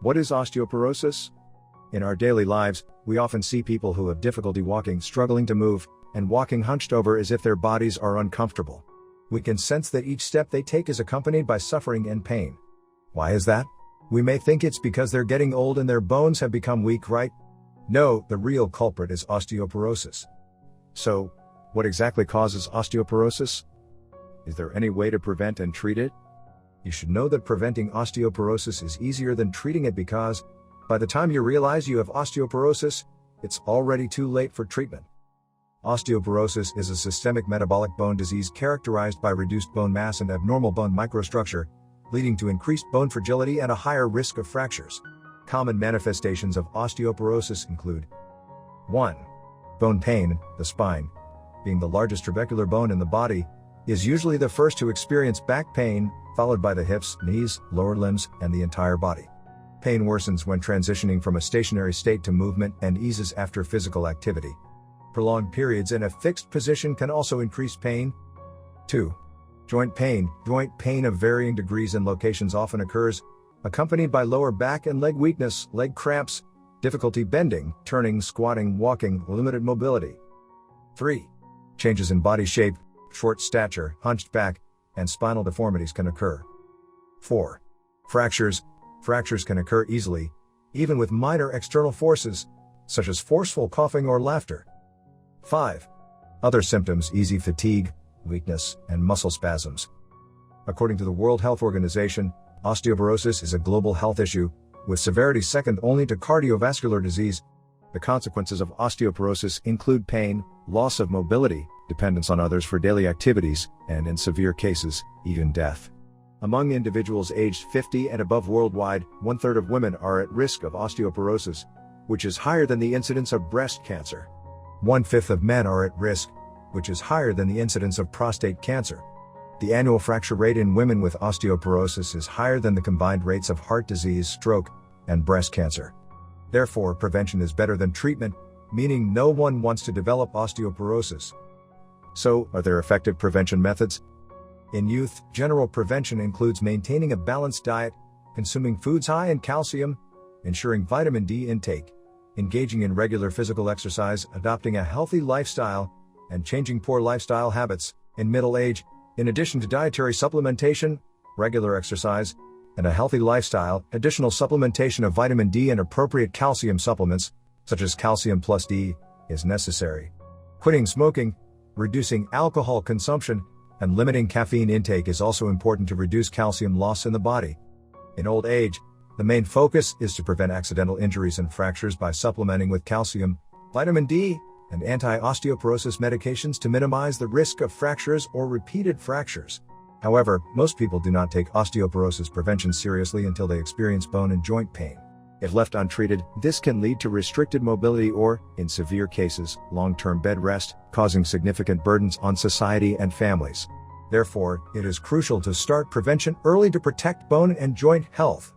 What is osteoporosis? In our daily lives, we often see people who have difficulty walking, struggling to move, and walking hunched over as if their bodies are uncomfortable. We can sense that each step they take is accompanied by suffering and pain. Why is that? We may think it's because they're getting old and their bones have become weak, right? No, the real culprit is osteoporosis. So, what exactly causes osteoporosis? Is there any way to prevent and treat it? You should know that preventing osteoporosis is easier than treating it because, by the time you realize you have osteoporosis, it's already too late for treatment. Osteoporosis is a systemic metabolic bone disease characterized by reduced bone mass and abnormal bone microstructure, leading to increased bone fragility and a higher risk of fractures. Common manifestations of osteoporosis include 1. Bone pain. The spine, being the largest trabecular bone in the body, is usually the first to experience back pain, followed by the hips, knees, lower limbs, and the entire body. Pain worsens when transitioning from a stationary state to movement and eases after physical activity. Prolonged periods in a fixed position can also increase pain. 2. Joint pain. Joint pain of varying degrees and locations often occurs, accompanied by lower back and leg weakness, leg cramps, difficulty bending, turning, squatting, walking, limited mobility. 3. Changes in body shape. Short stature, hunched back, and spinal deformities can occur. 4. Fractures. Fractures can occur easily, even with minor external forces, such as forceful coughing or laughter. 5. Other symptoms: easy fatigue, weakness, and muscle spasms. According to the World Health Organization, osteoporosis is a global health issue, with severity second only to cardiovascular disease. The consequences of osteoporosis include pain, loss of mobility, dependence on others for daily activities, and in severe cases, even death. Among individuals aged 50 and above worldwide, 1/3 of women are at risk of osteoporosis, which is higher than the incidence of breast cancer. 1/5 of men are at risk, which is higher than the incidence of prostate cancer. The annual fracture rate in women with osteoporosis is higher than the combined rates of heart disease, stroke, and breast cancer. Therefore, prevention is better than treatment, meaning no one wants to develop osteoporosis. So, are there effective prevention methods? In youth, general prevention includes maintaining a balanced diet, consuming foods high in calcium, ensuring vitamin D intake, engaging in regular physical exercise, adopting a healthy lifestyle, and changing poor lifestyle habits. In middle age, in addition to dietary supplementation, regular exercise, and a healthy lifestyle, additional supplementation of vitamin D and appropriate calcium supplements, such as calcium plus D, is necessary. Quitting smoking, reducing alcohol consumption, and limiting caffeine intake is also important to reduce calcium loss in the body. In old age, the main focus is to prevent accidental injuries and fractures by supplementing with calcium, vitamin D, and anti-osteoporosis medications to minimize the risk of fractures or repeated fractures. However, most people do not take osteoporosis prevention seriously until they experience bone and joint pain. If left untreated, this can lead to restricted mobility or, in severe cases, long-term bed rest, causing significant burdens on society and families. Therefore, it is crucial to start prevention early to protect bone and joint health.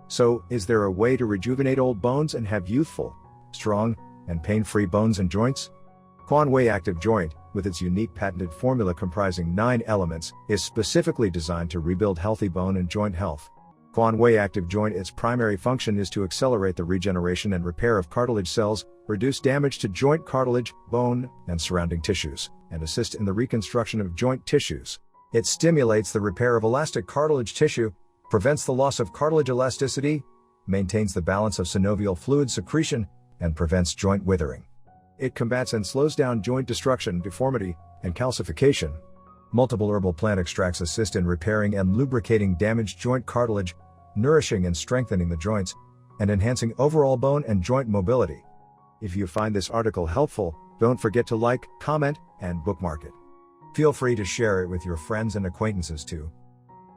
So, is there a way to rejuvenate old bones and have youthful, strong, and pain-free bones and joints? Conway Active Joint, with its unique patented formula comprising 9 elements, is specifically designed to rebuild healthy bone and joint health. Conway Active Joint, its primary function is to accelerate the regeneration and repair of cartilage cells, reduce damage to joint cartilage, bone, and surrounding tissues, and assist in the reconstruction of joint tissues. It stimulates the repair of elastic cartilage tissue, prevents the loss of cartilage elasticity, maintains the balance of synovial fluid secretion, and prevents joint withering. It combats and slows down joint destruction, deformity, and calcification. Multiple herbal plant extracts assist in repairing and lubricating damaged joint cartilage, nourishing and strengthening the joints, and enhancing overall bone and joint mobility. If you find this article helpful, don't forget to like, comment, and bookmark it. Feel free to share it with your friends and acquaintances too.